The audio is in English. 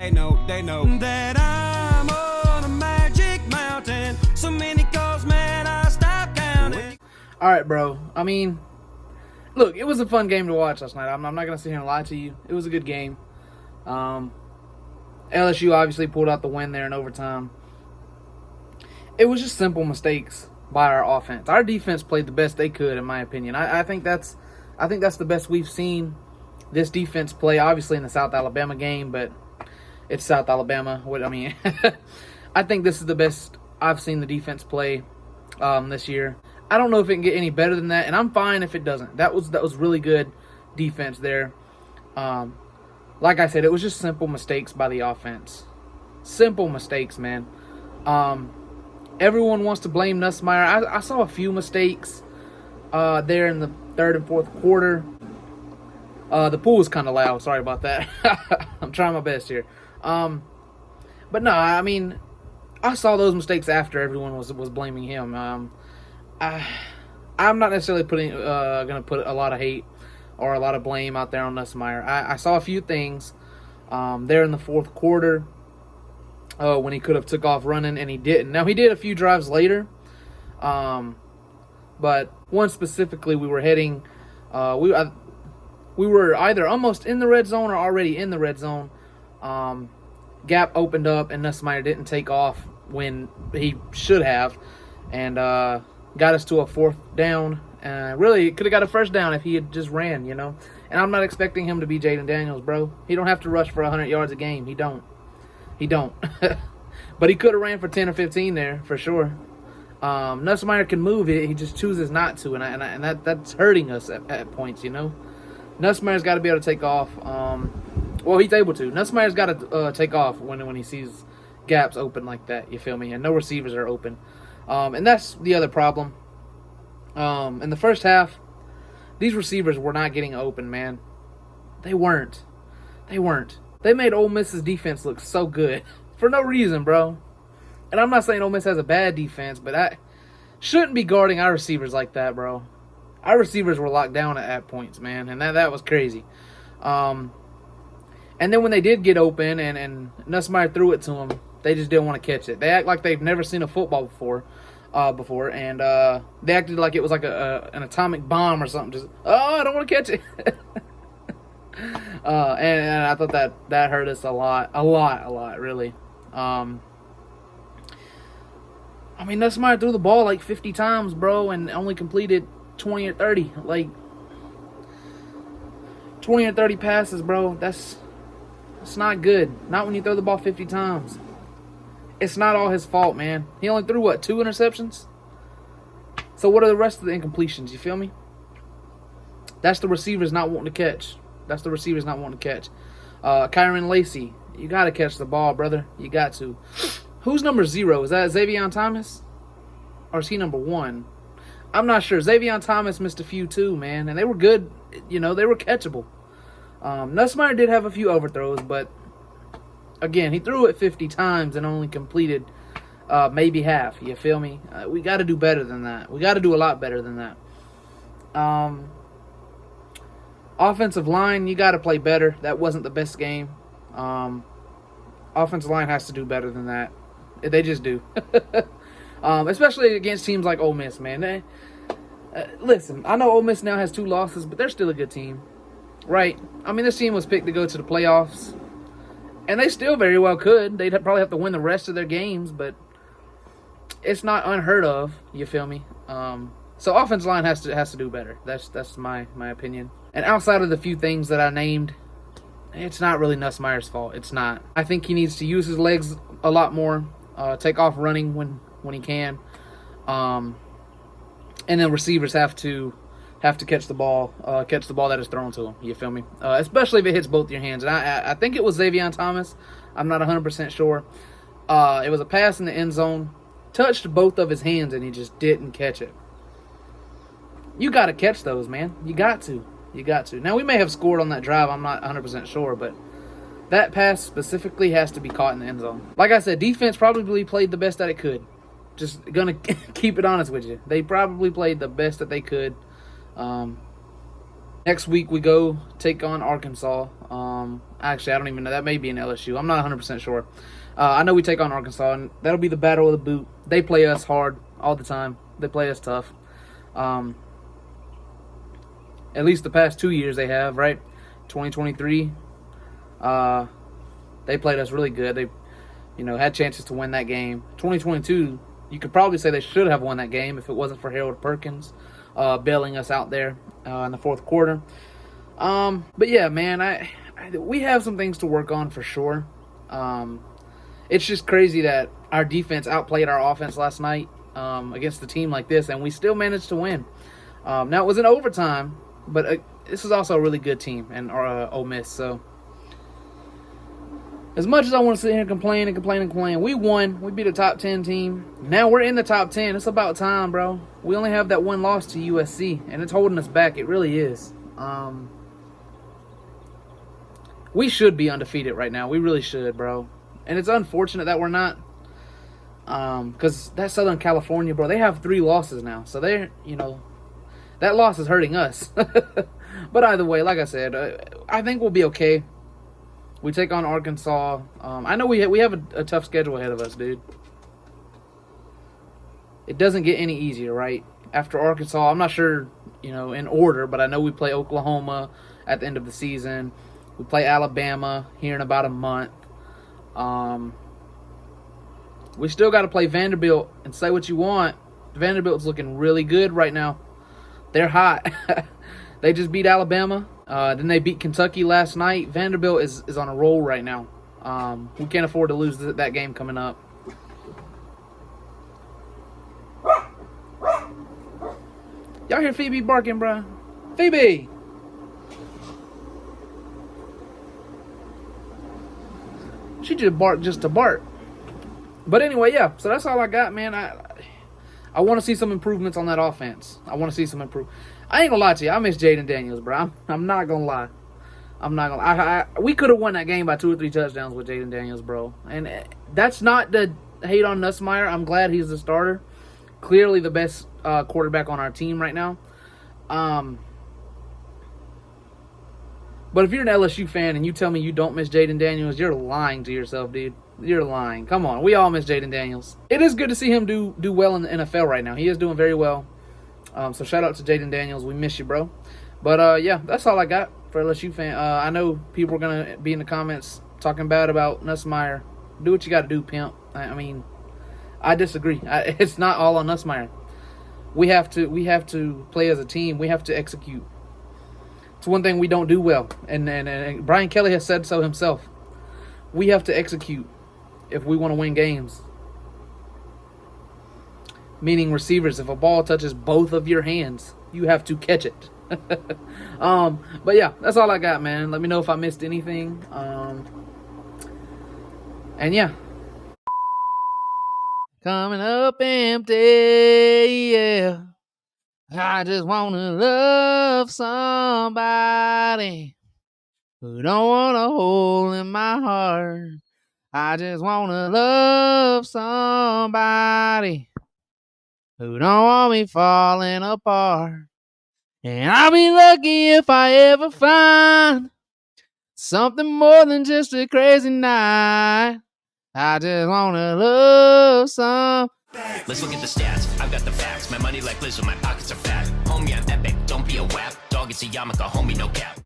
They know that I'm on a magic mountain. So many calls, man, I stop counting. All right, bro. I mean, look, it was a fun game to watch last night. I'm not going to sit here and lie to you. It was a good game. LSU obviously pulled out the win there in overtime. It was just simple mistakes by our offense. Our defense played the best they could, in my opinion. I think that's the best we've seen this defense play. Obviously in the South Alabama game, but it's South Alabama. I think this is the best I've seen the defense play this year. I don't know if it can get any better than that, and I'm fine if it doesn't. That was really good defense there. Like I said, it was just simple mistakes by the offense. Simple mistakes, man. Everyone wants to blame NUSSMEIER. I saw a few mistakes there in the third and fourth quarter. The pool was kind of loud. Sorry about that. I'm trying my best here. But no, I mean, I saw those mistakes after everyone was blaming him. I'm not necessarily going to put a lot of hate or a lot of blame out there on NUSSMEIER. I saw a few things there in the fourth quarter when he could have took off running, and he didn't. Now, he did a few drives later, but one specifically, we were heading we were either almost in the red zone or already in the red zone. Gap opened up, and NUSSMEIER didn't take off when he should have, and got us to a fourth down. Really, could have got a first down if he had just ran, you know. And I'm not expecting him to be Jaden Daniels, bro. He don't have to rush for 100 yards a game. He don't. But he could have ran for 10 or 15 there, for sure. NUSSMEIER can move it. He just chooses not to, and that's hurting us at points, you know. NUSSMEIER's got to be able to take off. Well, he's able to. NUSSMEIER's got to take off when he sees gaps open like that, you feel me? And no receivers are open. And that's the other problem. In the first half, these receivers were not getting open, man. They weren't. They made Ole Miss's defense look so good for no reason, bro. And I'm not saying Ole Miss has a bad defense, but I shouldn't be guarding our receivers like that, bro. Our receivers were locked down at points, man, and that was crazy. And then when they did get open and NUSSMEIER threw it to them, they just didn't want to catch it. They act like they've never seen a football before, and they acted like it was like an atomic bomb or something. Just, I don't want to catch it. And I thought that hurt us a lot, really. I mean, NUSSMEIER threw the ball like 50 times, bro, and only completed 20 or 30. Like, 20 or 30 passes, bro. That's not good. Not when you throw the ball 50 times. It's not all his fault, man. He only threw, what, 2 interceptions? So what are the rest of the incompletions? You feel me? That's the receivers not wanting to catch. Kyron Lacey, you got to catch the ball, brother. You got to. Who's number 0? Is that Xavier Thomas? Or is he number 1? I'm not sure. Xavier Thomas missed a few too, man. And they were good. You know, they were catchable. NUSSMEIER did have a few overthrows, but again, he threw it 50 times and only completed maybe half. You feel me? We got to do better than that. We got to do a lot better than that. Offensive line, you got to play better. That wasn't the best game. Offensive line has to do better than that. They just do. Especially against teams like Ole Miss, man. Listen, I know Ole Miss now has 2 losses, but they're still a good team. Right? I mean, this team was picked to go to the playoffs. And they still very well could. They'd probably have to win the rest of their games, but it's not unheard of. You feel me? So offensive line has to do better. That's my opinion. And outside of the few things that I named, it's not really NUSSMEIER's fault. It's not. I think he needs to use his legs a lot more. Take off running when he can. And then receivers have to catch the ball that is thrown to them. You feel me? Especially if it hits both your hands. And I think it was Xavier Thomas. I'm not 100% sure. It was a pass in the end zone. Touched both of his hands, and he just didn't catch it. You got to catch those, man. You got to. Now, we may have scored on that drive. I'm not 100% sure, but that pass specifically has to be caught in the end zone. Like I said, defense probably played the best that it could. Just going to keep it honest with you. They probably played the best that they could. And Next week we go take on Arkansas. Actually, I don't even know. That may be in LSU. I'm not 100% sure. I know we take on Arkansas, and that'll be the battle of the boot. They play us hard all the time. They play us tough. At least the past 2 years they have, right? 2023, they played us really good. They, had chances to win that game. 2022, you could probably say they should have won that game if it wasn't for Harold Perkins bailing us out there in the fourth quarter. But yeah, man, we have some things to work on for sure. It's just crazy that our defense outplayed our offense last night against a team like this, and we still managed to win. Now, it was in overtime, but this is also a really good team, and Ole Miss. So, as much as I want to sit here and complain, we won. We beat a top 10 team. Now we're in the top 10. It's about time, bro. We only have that one loss to USC, and it's holding us back. It really is. We should be undefeated right now. We really should, bro. And it's unfortunate that we're not. Because that Southern California, bro, they have 3 losses now. So they're, that loss is hurting us. But either way, like I said, I think we'll be okay. We take on Arkansas. I know we have a tough schedule ahead of us, dude. It doesn't get any easier, right? After Arkansas, I'm not sure, in order, but I know we play Oklahoma at the end of the season. We play Alabama here in about a month. We still got to play Vanderbilt, and say what you want. Vanderbilt's looking really good right now. They're hot. They just beat Alabama. Then they beat Kentucky last night. Vanderbilt is on a roll right now. We can't afford to lose that game coming up. Y'all hear Phoebe barking, bro? Phoebe! She just barked just to bark. But anyway, yeah. So that's all I got, man. I want to see some improvements on that offense. I want to see some improve. I ain't gonna lie to you. I miss Jaden Daniels, bro. I'm not gonna lie. I'm not gonna. We could have won that game by 2 or 3 touchdowns with Jaden Daniels, bro. And that's not the hate on NUSSMEIER. I'm glad he's the starter. Clearly the best quarterback on our team right now. But if you're an LSU fan and you tell me you don't miss Jaden Daniels, you're lying to yourself, dude. You're lying. Come on. We all miss Jaden Daniels. It is good to see him do well in the NFL right now. He is doing very well. So shout out to Jaden Daniels. We miss you, bro. But, yeah, that's all I got for LSU fan. I know people are going to be in the comments talking bad about NUSSMEIER. Do what you got to do, pimp. I mean, I disagree. It's not all on NUSSMEIER. We have to play as a team. We have to execute. It's one thing we don't do well. And Brian Kelly has said so himself. We have to execute if we want to win games. Meaning receivers, if a ball touches both of your hands, you have to catch it. But yeah, that's all I got, man. Let me know if I missed anything. And yeah. Coming up empty, yeah. I just want to love somebody who don't want a hole in my heart. I just want to love somebody who don't want me falling apart. And I'll be lucky if I ever find something more than just a crazy night. I just want to love some. Let's look at the stats. I've got the facts. My money like Lizzo, my pockets are fat. Homie, I'm epic. Don't be a wap. Dog, it's a yarmulke. Homie, no cap.